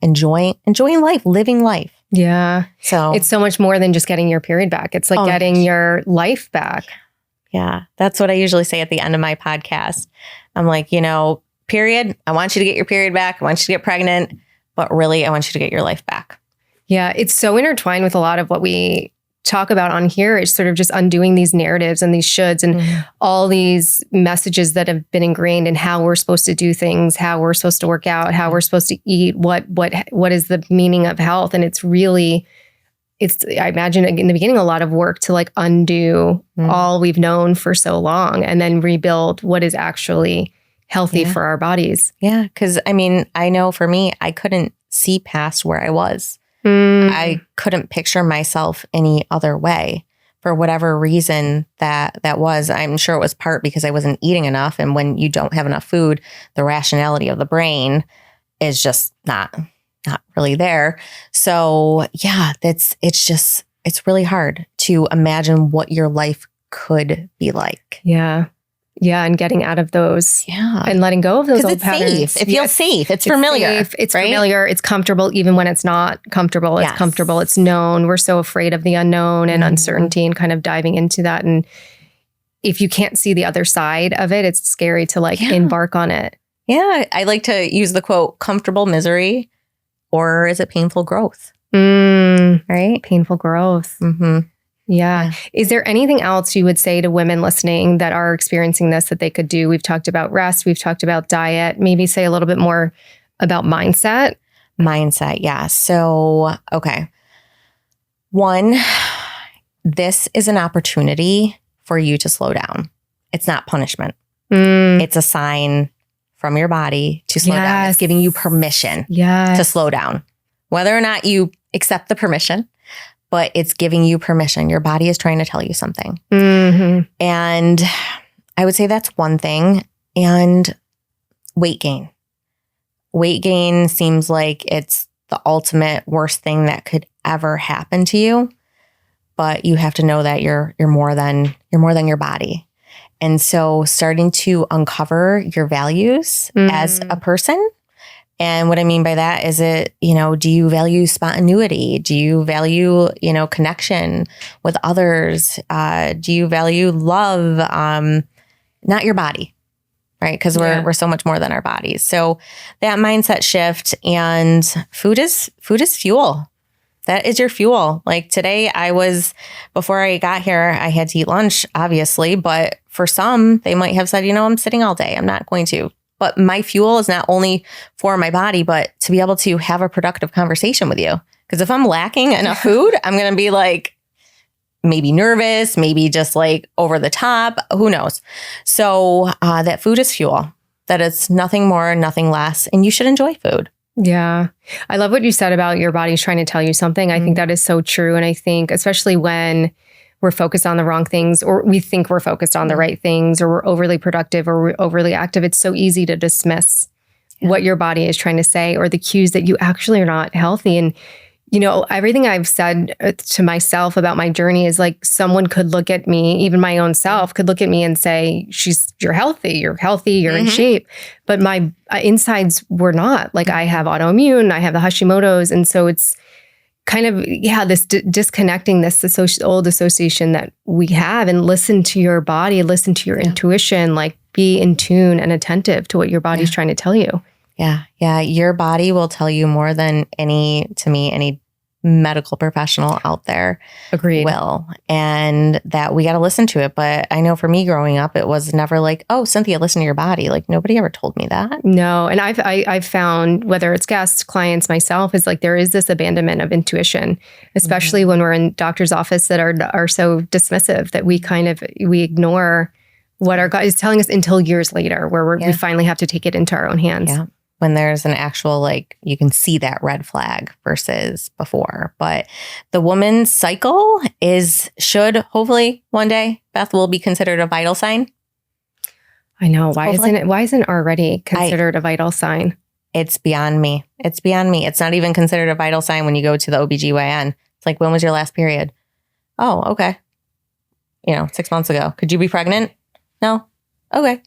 enjoying life, living life. Yeah. So it's so much more than just getting your period back. It's like getting your life back. Yeah. That's what I usually say at the end of my podcast. I'm like, period. I want you to get your period back. I want you to get pregnant, but really I want you to get your life back. Yeah. It's so intertwined with a lot of what we talk about on here. Is sort of just undoing these narratives and these shoulds and all these messages that have been ingrained in how we're supposed to do things, how we're supposed to work out, how we're supposed to eat, what is the meaning of health. And it's I imagine in the beginning, a lot of work to like undo all we've known for so long and then rebuild what is actually healthy for our bodies. Yeah. Cause I know for me, I couldn't see past where I was. I couldn't picture myself any other way for whatever reason that was. I'm sure it was part because I wasn't eating enough. And when you don't have enough food, the rationality of the brain is just not really there. So yeah, it's really hard to imagine what your life could be like. Yeah. Yeah. And getting out of those and letting go of those old patterns. Safe. It feels safe. It's familiar. Safe. It's familiar. It's comfortable, even when it's not comfortable. It's comfortable. It's known. We're so afraid of the unknown and uncertainty and kind of diving into that. And if you can't see the other side of it, it's scary to embark on it. Yeah. I like to use the quote, comfortable misery, or is it painful growth? Right? Painful growth. Mm-hmm. Yeah. Is there anything else you would say to women listening that are experiencing this that they could do? We've talked about rest. We've talked about diet. Maybe say a little bit more about mindset. Mindset. Yeah. So, okay. One, this is an opportunity for you to slow down. It's not punishment. It's a sign from your body to slow down. It's giving you permission to slow down. Whether or not you accept the permission, but it's giving you permission. Your body is trying to tell you something. And I would say that's one thing. And weight gain. Weight gain seems like it's the ultimate worst thing that could ever happen to you. But you have to know that you're more than your body. And so starting to uncover your values as a person. And what I mean by that is do you value spontaneity? Do you value, connection with others? Do you value love? Not your body, right? Because we're so much more than our bodies. So that mindset shift, and food is fuel. That is your fuel. Like today before I got here, I had to eat lunch, obviously, but for some, they might have said, I'm sitting all day. I'm not going to. But my fuel is not only for my body, but to be able to have a productive conversation with you. Because if I'm lacking enough food, I'm going to be like maybe nervous, maybe just like over the top. Who knows? So that food is fuel, that it's nothing more, nothing less. And you should enjoy food. Yeah. I love what you said about your body's trying to tell you something. I think that is so true. And I think especially when we're focused on the wrong things, or we think we're focused on the right things, or we're overly productive or we're overly active, it's so easy to dismiss what your body is trying to say, or the cues that you actually are not healthy. And, you know, everything I've said to myself about my journey is like someone could look at me, even my own self could look at me and say, you're healthy, you're in shape. But my insides were not. Like I have autoimmune, I have the Hashimoto's. And so it's kind of, this disconnecting this old association that we have, and listen to your body, listen to your intuition, like be in tune and attentive to what your body's trying to tell you. Yeah. Yeah. Your body will tell you more than any medical professional out there will. And that we got to listen to it. But I know for me growing up, it was never like, oh, Cynthia, listen to your body. Like nobody ever told me that. No. And I've found, whether it's guests, clients, myself, is like there is this abandonment of intuition, especially when we're in doctor's office that are so dismissive that we ignore what our gut is telling us until years later, where we finally have to take it into our own hands. Yeah. When there's an actual, like, you can see that red flag versus before. But the woman's cycle should hopefully one day, Beth, will be considered a vital sign. I know. Why isn't it already considered a vital sign? It's beyond me. It's beyond me. It's not even considered a vital sign when you go to the OBGYN. It's like, when was your last period? Oh, okay. 6 months ago. Could you be pregnant? No. Okay.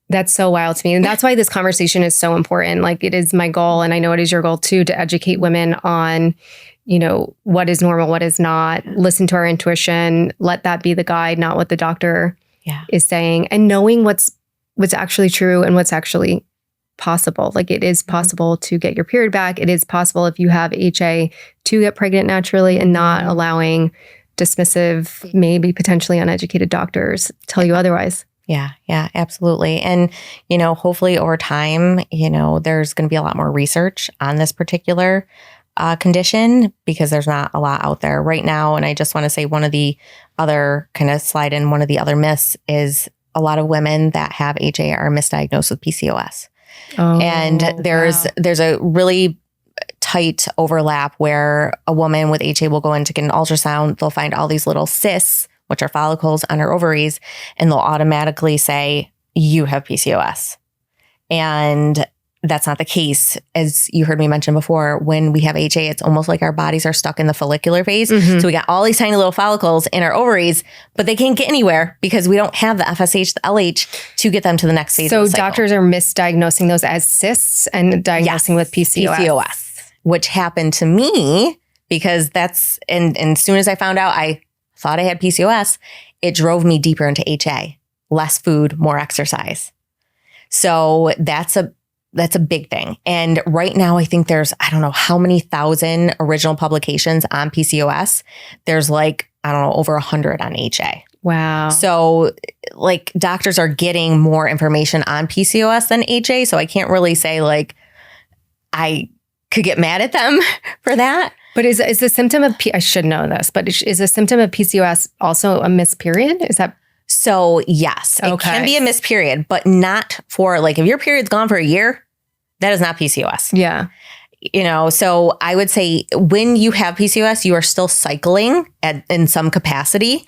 That's so wild to me. And that's why this conversation is so important. Like, it is my goal, and I know it is your goal too, to educate women on, what is normal, what is not. Listen to our intuition. Let that be the guide, not what the doctor is saying. And knowing what's actually true and what's actually possible. Like, it is possible to get your period back. It is possible, if you have HA, to get pregnant naturally, and not allowing dismissive, maybe potentially uneducated doctors tell you otherwise. Yeah, absolutely. And, hopefully over time, there's going to be a lot more research on this particular condition, because there's not a lot out there right now. And I just want to say, one of the other myths is a lot of women that have HA are misdiagnosed with PCOS. And there's a really tight overlap where a woman with HA will go in to get an ultrasound. They'll find all these little cysts, which are follicles on her ovaries, and they'll automatically say, you have PCOS. And that's not the case. As you heard me mention before, when we have HA, it's almost like our bodies are stuck in the follicular phase. So we got all these tiny little follicles in our ovaries, but they can't get anywhere because we don't have the FSH, the LH to get them to the next phase. So doctors are misdiagnosing those as cysts and diagnosing with PCOS. Which happened to me, because and as soon as I found out, I thought I had PCOS, it drove me deeper into HA. Less food, more exercise. So that's a big thing. And right now, I think there's, I don't know how many thousand original publications on PCOS. There's over 100 on HA. Wow. So doctors are getting more information on PCOS than HA. So I can't really say I could get mad at them for that. But is the symptom of, I should know this, but is a symptom of PCOS also a missed period? Is that? So yes, it can be a missed period, but not for if your period's gone for a year, that is not PCOS. Yeah. So I would say when you have PCOS, you are still cycling in some capacity.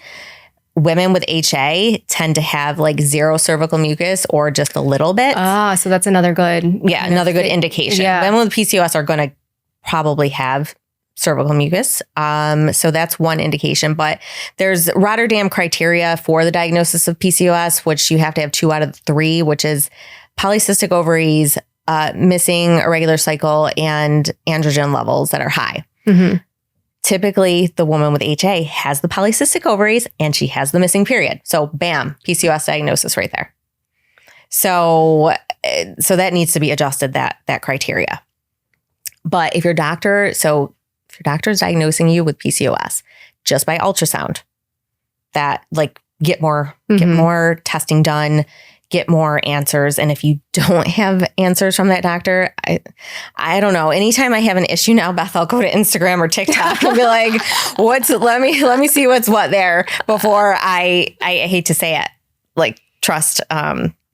Women with HA tend to have zero cervical mucus or just a little bit. So that's another good. Yeah, another good indication. Yeah. Women with PCOS are going to probably have cervical mucus. So that's one indication, but there's Rotterdam criteria for the diagnosis of PCOS, which you have to have 2 out of 3, which is polycystic ovaries, missing a regular cycle, and androgen levels that are high. Typically, the woman with HA has the polycystic ovaries and she has the missing period. So bam, PCOS diagnosis right there. So that needs to be adjusted, that criteria. But if your doctor is diagnosing you with PCOS just by ultrasound, that get more testing done, get more answers. And if you don't have answers from that doctor, I don't know. Anytime I have an issue now, Beth, I'll go to Instagram or TikTok and be like, let me see what's what there before I hate to say it, like trust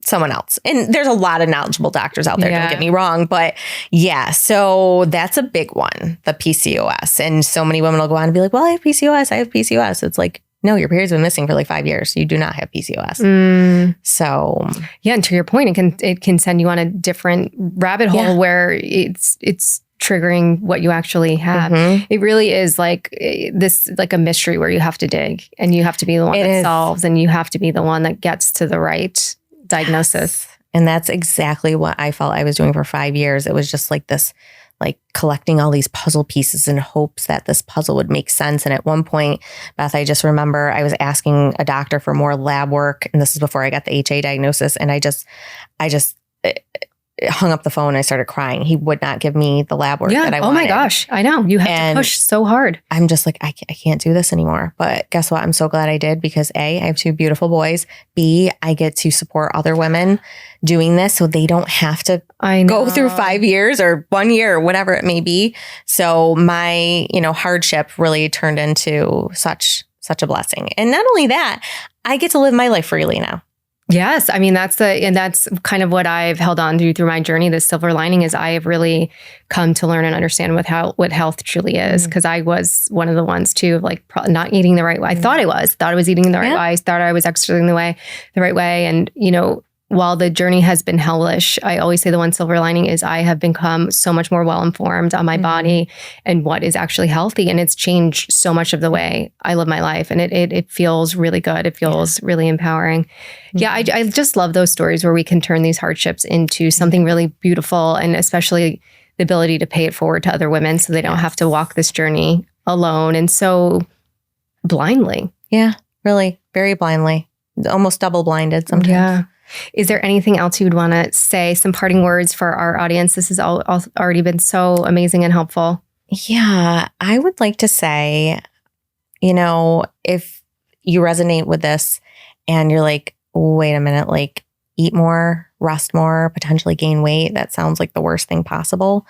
someone else. And there's a lot of knowledgeable doctors out there, don't get me wrong. But yeah, so that's a big one, the PCOS. And so many women will go on and be like, well, I have PCOS. It's like, no, your period's been missing for like 5 years. You do not have PCOS. So yeah, and to your point, it can send you on a different rabbit hole where it's triggering what you actually have. It really is like a mystery where you have to dig and you have to be the one that solves, and you have to be the one that gets to the right diagnosis. Yes. And that's exactly what I felt I was doing for 5 years. It was just like this, like collecting all these puzzle pieces in hopes that this puzzle would make sense. And at one point, Beth, I just remember I was asking a doctor for more lab work. And this is before I got the HA diagnosis. And I just hung up the phone. I started crying. He would not give me the lab work that I wanted. Oh my gosh. I know. You have to push so hard. I'm just like, I can't do this anymore. But guess what? I'm so glad I did, because A, I have 2 beautiful boys. B, I get to support other women doing this so they don't have to go through 5 years or 1 year or whatever it may be. So my, hardship really turned into such a blessing. And not only that, I get to live my life freely now. Yes. I mean, that's kind of what I've held on to through my journey. The silver lining is I have really come to learn and understand what health truly is. Because I was one of the ones too, like not eating the right way. I thought I was eating the right way. I thought I was exercising the right way. And, while the journey has been hellish, I always say the one silver lining is I have become so much more well-informed on my body and what is actually healthy. And it's changed so much of the way I live my life. And it feels really good. It feels really empowering. Yeah, I just love those stories where we can turn these hardships into something really beautiful, and especially the ability to pay it forward to other women so they don't have to walk this journey alone and so blindly. Yeah, really, very blindly. Almost double blinded sometimes. Yeah. Is there anything else you would want to say? Some parting words for our audience? This has all already been so amazing and helpful. Yeah, I would like to say, if you resonate with this and you're like, wait a minute, like eat more, rest more, potentially gain weight. That sounds like the worst thing possible.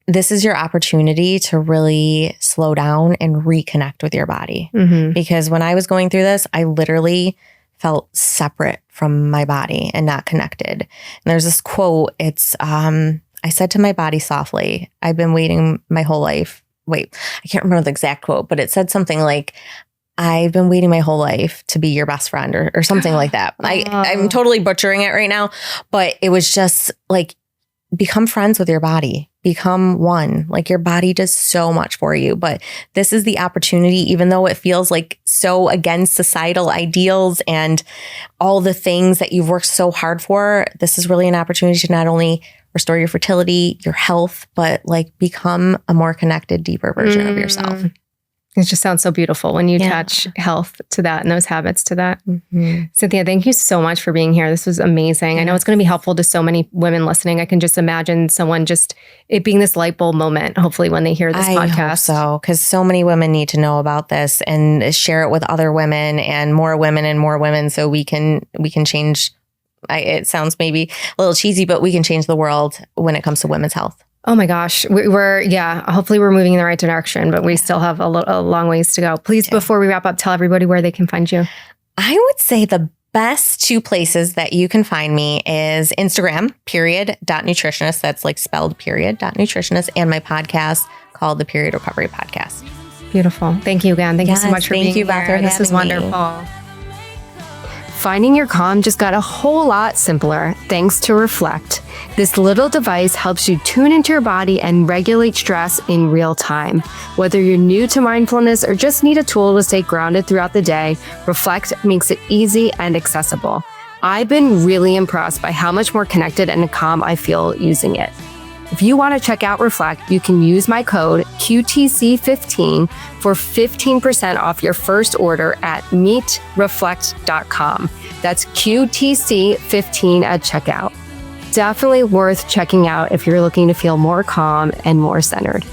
This is your opportunity to really slow down and reconnect with your body. Because when I was going through this, I literally felt separate from my body and not connected. And there's this quote. It's, I said to my body softly, I've been waiting my whole life. Wait, I can't remember the exact quote, but it said something like, I've been waiting my whole life to be your best friend or something like that. I'm totally butchering it right now, but it was just like, become friends with your body, become one. Like your body does so much for you, but this is the opportunity, even though it feels like so against societal ideals and all the things that you've worked so hard for. This is really an opportunity to not only restore your fertility, your health, but like become a more connected, deeper version of yourself. It just sounds so beautiful when you attach health to that and those habits to that. Cynthia, thank you so much for being here. This was amazing. I know it's going to be helpful to so many women listening. I can just imagine someone it being this light bulb moment, hopefully when they hear this podcast. I hope so, because so many women need to know about this and share it with other women and more women so we can change. It sounds maybe a little cheesy, but we can change the world when it comes to women's health. Oh my gosh. Hopefully we're moving in the right direction, but we still have a long ways to go. Please, before we wrap up, tell everybody where they can find you. I would say the best 2 places that you can find me is Instagram, _nutritionist. That's like spelled _nutritionist, and my podcast called the Period Recovery Podcast. Beautiful. Thank you again. Thank you so much for being here. Beth, this is wonderful. Finding your calm just got a whole lot simpler thanks to Reflect. This little device helps you tune into your body and regulate stress in real time. Whether you're new to mindfulness or just need a tool to stay grounded throughout the day, Reflect makes it easy and accessible. I've been really impressed by how much more connected and calm I feel using it. If you want to check out Reflect, you can use my code QTC15 for 15% off your first order at meetreflect.com. That's QTC15 at checkout. Definitely worth checking out if you're looking to feel more calm and more centered.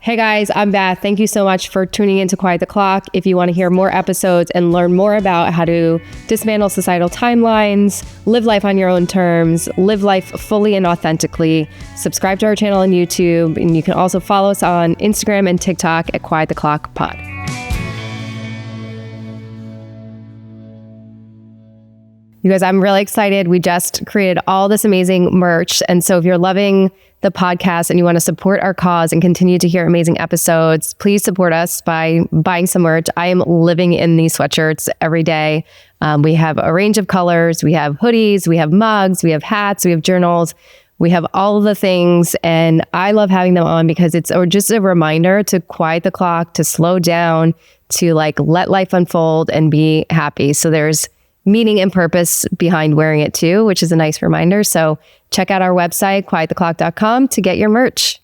Hey guys, I'm Beth. Thank you so much for tuning in to Quiet the Clock. If you want to hear more episodes and learn more about how to dismantle societal timelines, live life on your own terms, live life fully and authentically, subscribe to our channel on YouTube, and you can also follow us on Instagram and TikTok at Quiet the Clock Pod. You guys, I'm really excited. We just created all this amazing merch. And so if you're loving the podcast and you want to support our cause and continue to hear amazing episodes, please support us by buying some merch. I am living in these sweatshirts every day. We have a range of colors. We have hoodies, we have mugs, we have hats, we have journals. We have all of the things, and I love having them on because it's just a reminder to quiet the clock, to slow down, to like let life unfold and be happy. So there's meaning and purpose behind wearing it too, which is a nice reminder. So check out our website, quiettheclock.com, to get your merch.